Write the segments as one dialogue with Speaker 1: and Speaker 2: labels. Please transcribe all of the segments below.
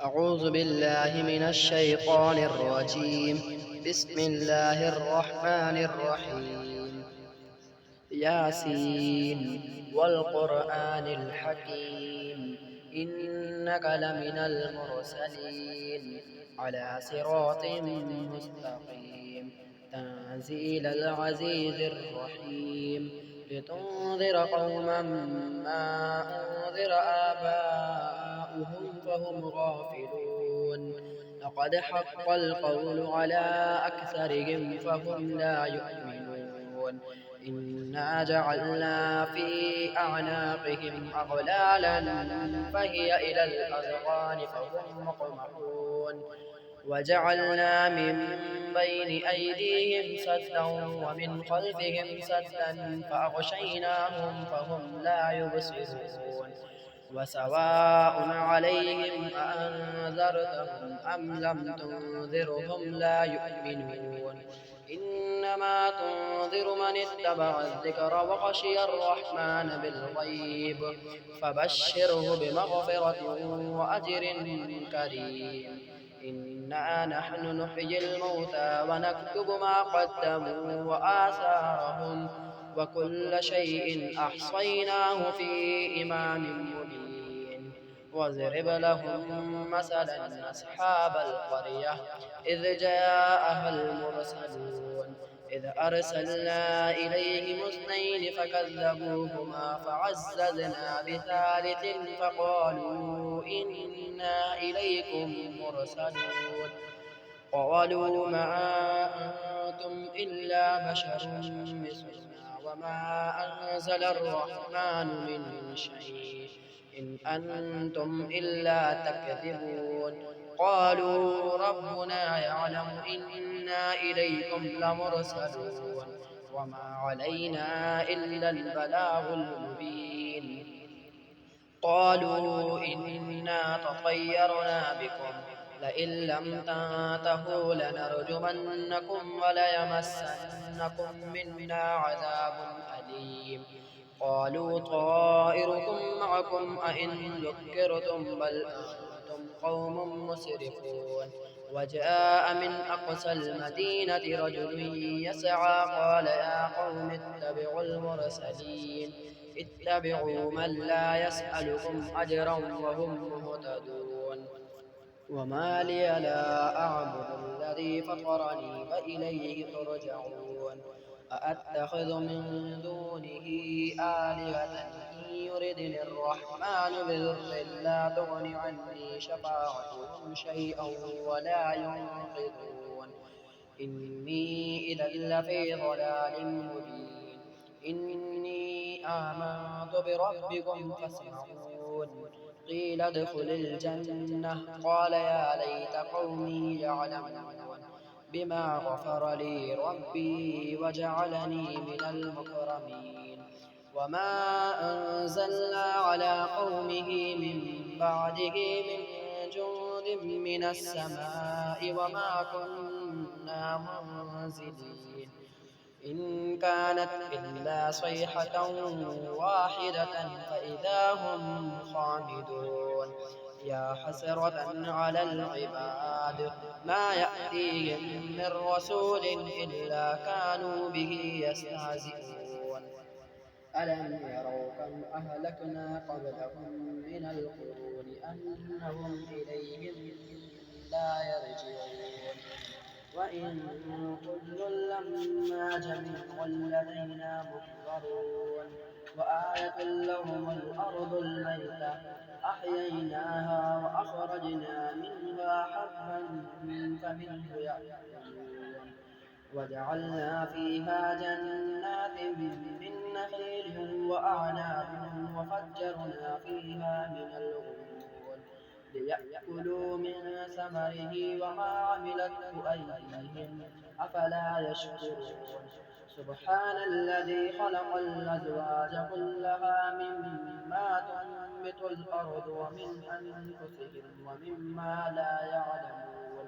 Speaker 1: أعوذ بالله من الشيطان الرجيم. بسم الله الرحمن الرحيم. ياسين والقرآن الحكيم، إنك لمن المرسلين على صراط مستقيم، تنزيل العزيز الرحيم، لتنذر قوما ما أنذر آباؤهم فهم غافلون. لقد حق القول على أكثرهم فهم لا يؤمنون. إنا جعلنا في أعناقهم أغلالا فهي إلى الأذقان فهم مقمحون. وجعلنا من بين أيديهم سدا ومن خلفهم سدا فأغشيناهم فهم لا يبصرون. وسواء عليهم أأنذرتهم أم لم تنذرهم لا يؤمنون. إنما تنذر من اتبع الذكر وخشي الرحمن بالغيب، فبشره بمغفرة وأجر كريم. إنا نحن نحيي الموتى ونكتب ما قدموا وآثارهم، وكل شيء أحصيناه في إمام مبين. واضرب لهم مثلا أصحاب القرية إذ جاءها المرسلون إذ أرسلنا إليهم اثنين فكذبوهما فعززنا بثالث فقالوا إنا إليكم مرسلون. قالوا ما أنتم إلا بشر مثلنا وما أنزل الرحمن من شيء إن أنتم إلا تكذبون. قالوا ربنا يعلم إنا إليكم لمرسلون وما علينا إلا البلاغ المبين. قالوا إنا تطيرنا بكم لئن لم تنتهوا لنرجمنكم وليمسنكم منا عذاب أليم. قالوا طائركم معكم أئن ذكرتم بل أنتم قوم مسرفون. وجاء من أقصى المدينة رجل يسعى قال يا قوم اتبعوا المرسلين اتبعوا من لا يسألكم أجرا وهم مهتدون. وما لي لا أعبد الذي فطرني وإليه ترجعون. أأتخذ من دونه آلهة إن يردني الرحمن بضر لا تغن عني شفاعتهم شيئا ولا ينقذون. إني إذا لفي ضلال مبين. إني آمنت بربكم فاسمعون. قيل ادخل الجنة قال يا ليت قومي يعلمون بما غفر لي ربي وجعلني من المكرمين. وما أنزلنا على قومه من بعده من جند من السماء وما كنا منزلين. إن كانت إلا صيحة واحدة فإذا هم خامدون. يا حسرة على العباد ما يأتيهم من رسول إلا كانوا به يستهزئون. ألم يروا كم أهلكنا قبلهم من القرون أنهم إليهم لا يرجعون. وإن كل لما جميع لدينا محضرون. وآية لهم الأرض الميتة أحييناها وأخرجنا منها حبا فمنه يأكلون. وجعلنا فيها جنات من نخيل وأعناب وفجرنا فيها من العيون ليأكلوا من ثمره وما عملته أيديهم أفلا يشكرون. سبحان الذي خلق الأزواج كلها مما تنبت الأرض ومن أنفسهم ومما لا يعلمون.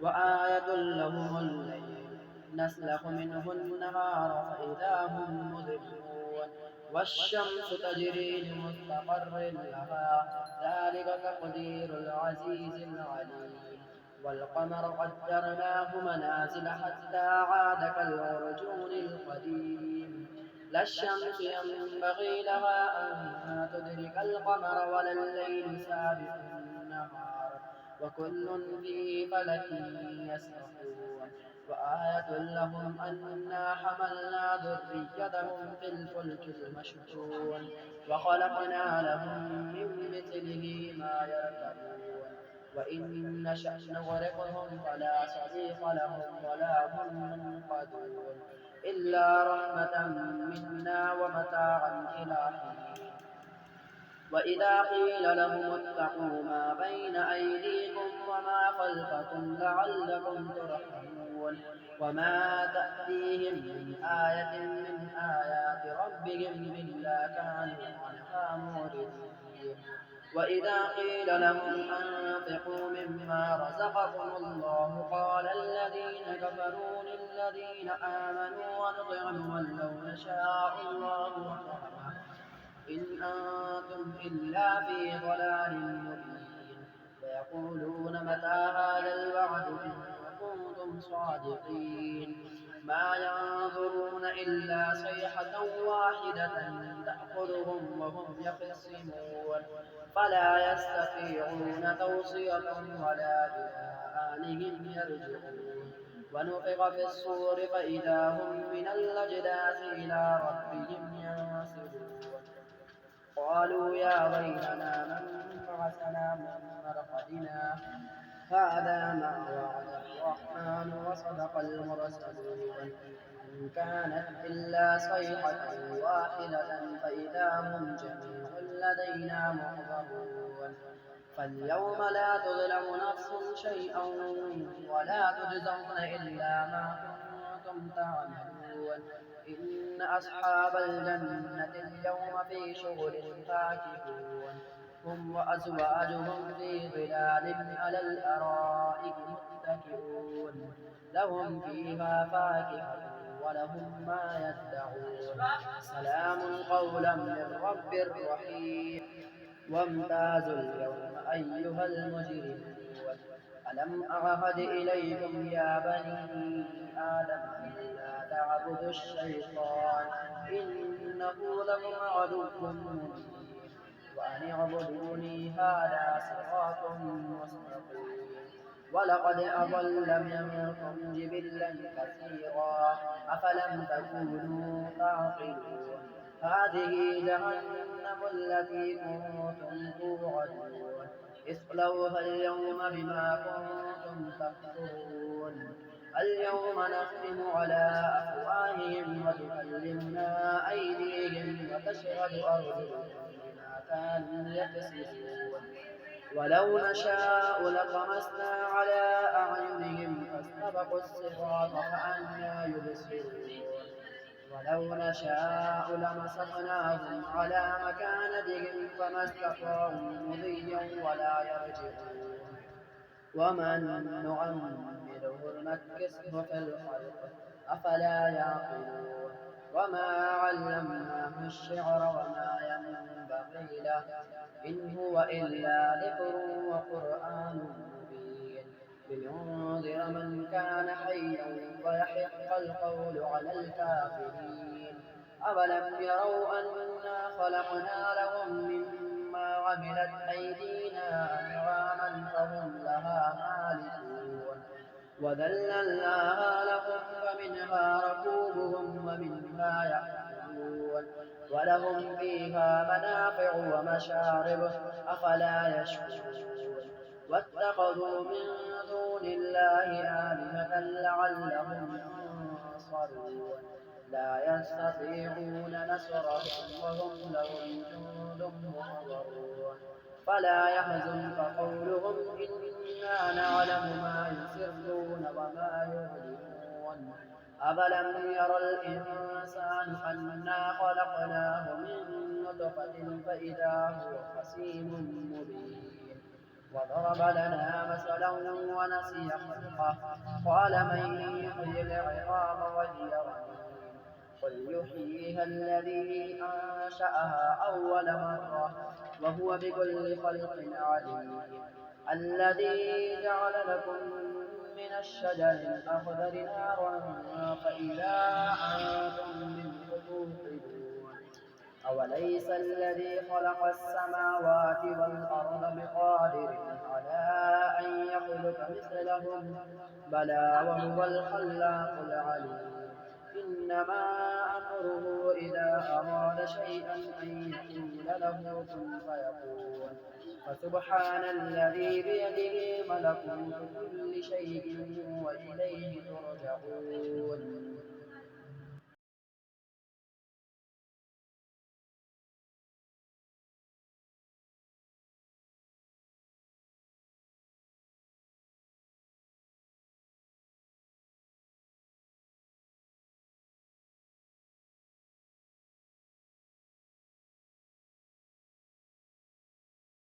Speaker 1: وآية لهم الليل نسلخ منه النهار فإذا هم مظلمون. والشمس تجري لمستقر لها ذلك تقدير العزيز العليم والقمر قدرناه منازل حتى عاد كالعرجون القديم لا الشمس ينبغي لها أن تدرك القمر ولا الليل سابق النهار وكل في فلك يسبحون وآية لهم أنا حملنا ذريتهم في الفلك المشحون وخلقنا لهم من مثله ما يركبون وإن نشأ نغرقهم فلا صريخ لهم ولا هم ينقذون إلا رحمة منا ومتاعا إلى حين وإذا قيل لهم اتقوا ما بين أيديكم وما خلفكم لعلكم ترحمون وما تأتيهم من آية من آيات ربهم إلا كانوا عنها معرضين وإذا قيل لهم أنفقوا مما رزقكم الله قال الذين كفروا للذين آمنوا ونطعم من لو يشاء الله وطعمه إن أنتم إلا في ضلال مبين ويقولون متى هذا الوعد إن كنتم صادقين ما ينظرون إلا صيحة واحدة تأخذهم وهم يخصمون فلا يستطيعون توصية ولا إلى أهلهم يرجعون ونفخ في الصور فإذا هم من الأجداث إلى ربهم ينسلون قالوا يا ويلنا من بعثنا من مرقدنا هذا ما وعد الرحمن وصدق المرسلون إن كانت إلا صيحة واحدة فإذا هم جميع لدينا محضرون فاليوم لا تظلم نفس شيئا ولا تجزون إلا ما كنتم تعملون إن أصحاب الجنة اليوم في شغل فاكهون هم وأزواجهم في ظلال على الأرائك متكئون لهم فيها فاكهة ولهم ما يدعون سلام قولا من رب رحيم وامتازوا اليوم أيها المجرمون ألم أعهد إليكم يا بني آدم ألا تعبدوا الشيطان إنه لكم عدو مبين وأن اعبدوني هذا صراط مستقيم ولقد أضل منكم جبلا كثيرا أفلم تكونوا تعقلون هذه جهنم التي كنتم توعدون اصلوها اليوم بما كنتم تكفرون اليوم نختم على أفواههم وتكلمنا أيديهم وتشهد أرجلهم بما كانوا يكسبون ولو نشاء لطمسنا على أعينهم فاستبقوا الصراط فأنى يبصرون ولو نشاء لمسخناهم على مكانتهم فما استطاعوا مضيا ولا يرجعون ومن نعمره نكسه في الخلق أفلا يعقلون وما علمناه الشعر وما ينبغي له إن هو إلا ذكر وقرآن مبين لينذر من كان حيا ويحق القول على الكافرين أولم يروا أنا خلقنا لهم مما عملت أيدينا أنعاما فهم لها مالكون وذللناها لهم فمنها ركوبهم ومنها يأكلون ولهم فيها منافع ومشارب أفلا يشكرون واتخذوا من دون الله آلهة لعلهم ينصرون لا يستطيعون نصرهم وهم لهم جند محضرون فلا يحزنك قولهم إنا نعلم ما يسرون وما يعلنون أفلم ير الإنسان أنا خلقناه من نطفة فإذا هو خصيم مبين وضرب لنا مثلا ونسي خلقه قال من يحيي العظام وهي رميم قل يحييها الذي أنشأها أول مرة وهو بكل خلق عليم. الذي جعل لكم من الشجر الأخضر نارا فإذا أنتم منه توقدون. أوليس الذي خلق السماوات والأرض بقادر على أن يخلق مثلهم بلى وهو الخلاق العليم. إنما أمره إذا أراد شيئا أن يقول له كن فيكون. فسبحان الذي بيده ملكوت كل شيء وإليه ترجعون.